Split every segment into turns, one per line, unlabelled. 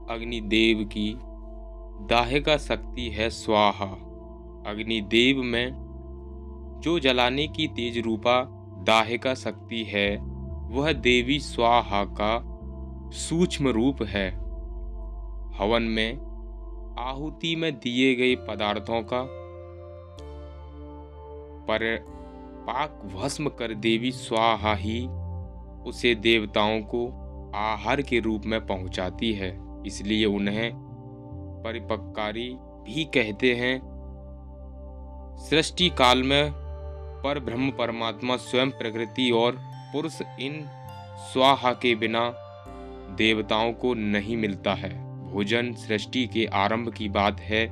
अग्निदेव की दाहिका शक्ति है स्वाहा। अग्निदेव में जो जलाने की तेज रूपा दाहिका शक्ति है वह देवी स्वाहा का सूक्ष्म रूप है। हवन में आहुति में दिए गए पदार्थों का पाक भस्म कर देवी स्वाहा ही उसे देवताओं को आहार के रूप में पहुंचाती है, इसलिए उन्हें परिपक्कारी भी कहते हैं। सृष्टि काल में पर ब्रह्म परमात्मा स्वयं प्रकृति और पुरुष इन स्वाहा के बिना देवताओं को नहीं मिलता है। भोजन सृष्टि के आरंभ की बात है।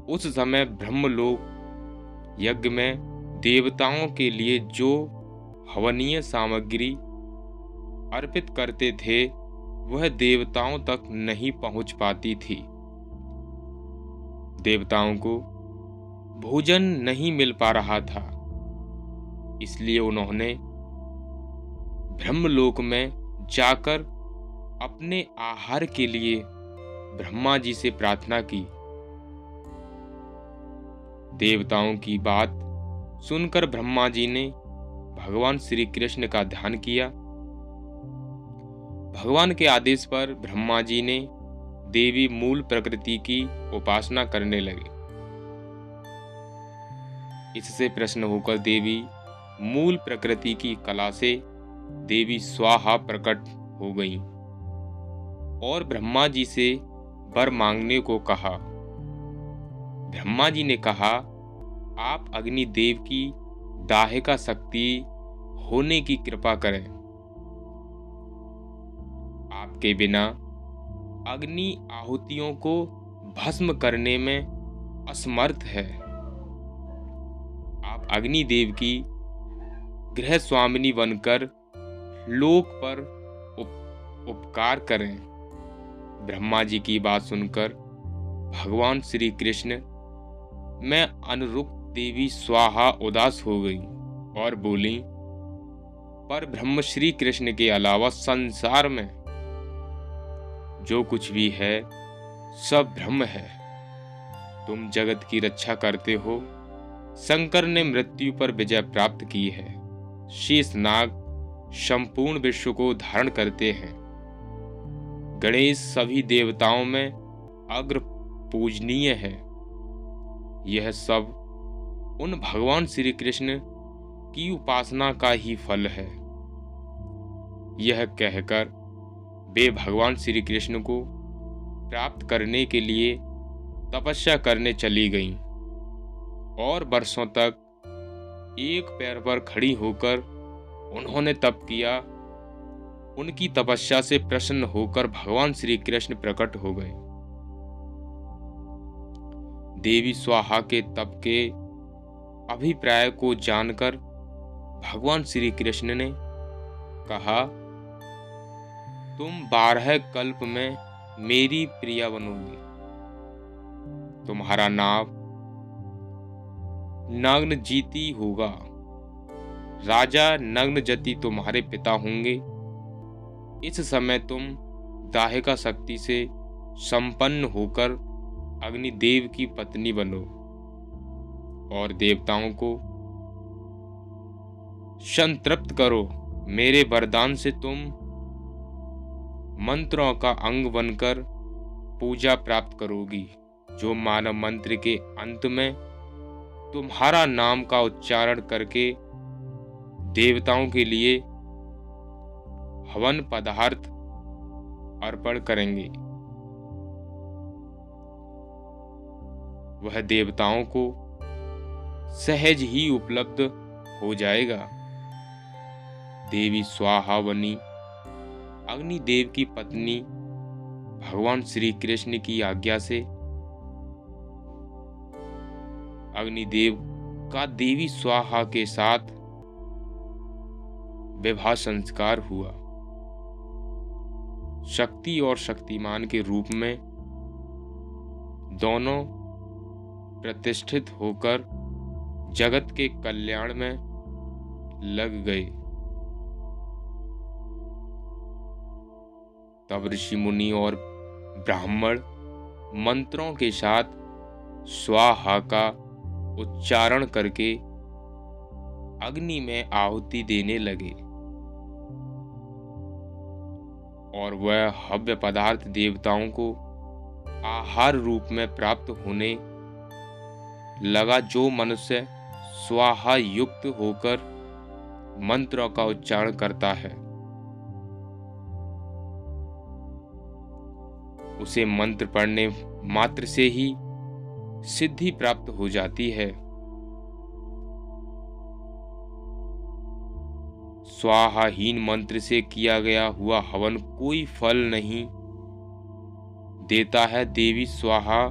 उस समय ब्रह्मलोक यज्ञ में देवताओं के लिए जो हवनीय सामग्री अर्पित करते थे वह देवताओं तक नहीं पहुंच पाती थी। देवताओं को भोजन नहीं मिल पा रहा था, इसलिए उन्होंने ब्रह्मलोक में जाकर अपने आहार के लिए ब्रह्मा जी से प्रार्थना की। देवताओं की बात सुनकर ब्रह्मा जी ने भगवान श्री कृष्ण का ध्यान किया। भगवान के आदेश पर ब्रह्मा जी ने देवी मूल प्रकृति की उपासना करने लगे। इससे प्रसन्न होकर देवी मूल प्रकृति की कला से देवी स्वाहा प्रकट हो गई और ब्रह्मा जी से वर मांगने को कहा। ब्रह्मा जी ने कहा, आप अग्निदेव की दाहिका शक्ति होने की कृपा करें। आपके बिना अग्नि आहुतियों को भस्म करने में असमर्थ है। आप अग्निदेव की गृह स्वामिनी बनकर लोक पर उपकार करें। ब्रह्मा जी की बात सुनकर भगवान श्री कृष्ण में अनुरुक्त देवी स्वाहा उदास हो गई और बोली, पर ब्रह्म श्री कृष्ण के अलावा संसार में जो कुछ भी है सब ब्रह्म है। तुम जगत की रक्षा करते हो। शंकर ने मृत्यु पर विजय प्राप्त की है। शेषनाग संपूर्ण विश्व को धारण करते हैं। गणेश सभी देवताओं में अग्र पूजनीय है। यह सब उन भगवान श्री कृष्ण की उपासना का ही फल है। यह कहकर वे भगवान श्री कृष्ण को प्राप्त करने के लिए तपस्या करने चली गईं और वर्षों तक एक पैर पर खड़ी होकर उन्होंने तप किया। उनकी तपस्या से प्रसन्न होकर भगवान श्री कृष्ण प्रकट हो गए। देवी स्वाहा के तप के अभिप्राय को जानकर भगवान श्री कृष्ण ने कहा, तुम 12 कल्प में मेरी प्रिया बनोगी। तुम्हारा नाम नग्नजीति होगा। राजा नग्नजति तुम्हारे पिता होंगे। इस समय तुम दाहिका शक्ति से संपन्न होकर अग्निदेव की पत्नी बनो और देवताओं को संतृप्त करो। मेरे वरदान से तुम मंत्रों का अंग बनकर पूजा प्राप्त करोगी। जो मानव मंत्र के अंत में तुम्हारा नाम का उच्चारण करके देवताओं के लिए हवन पदार्थ अर्पण करेंगे, वह देवताओं को सहज ही उपलब्ध हो जाएगा। देवी स्वाहा बनी अग्निदेव की पत्नी भगवान श्री कृष्ण की आज्ञा से अग्निदेव का देवी स्वाहा के साथ विवाह संस्कार हुआ। शक्ति और शक्तिमान के रूप में दोनों प्रतिष्ठित होकर जगत के कल्याण में लग गए। तब ऋषि मुनि और ब्राह्मण मंत्रों के साथ स्वाहा का उच्चारण करके अग्नि में आहुति देने लगे और वह हव्य पदार्थ देवताओं को आहार रूप में प्राप्त होने लगा। जो मनुष्य स्वाहा युक्त होकर मंत्रों का उच्चारण करता है उसे मंत्र पढ़ने मात्र से ही सिद्धि प्राप्त हो जाती है। स्वाहाहीन मंत्र से किया गया हुआ हवन कोई फल नहीं देता है। देवी स्वाहा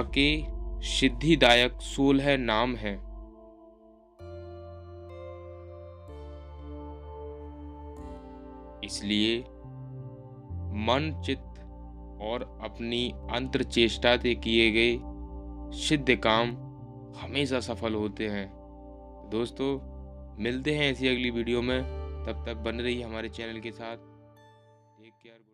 के सिद्धिदायक 16 नाम हैं। इसलिए मन, चित्त और अपनी अंतर चेष्टा से किए गए सिद्ध काम हमेशा सफल होते हैं। दोस्तों, मिलते हैं ऐसी अगली वीडियो में। तब तक बन रही हमारे चैनल के साथ। Take care.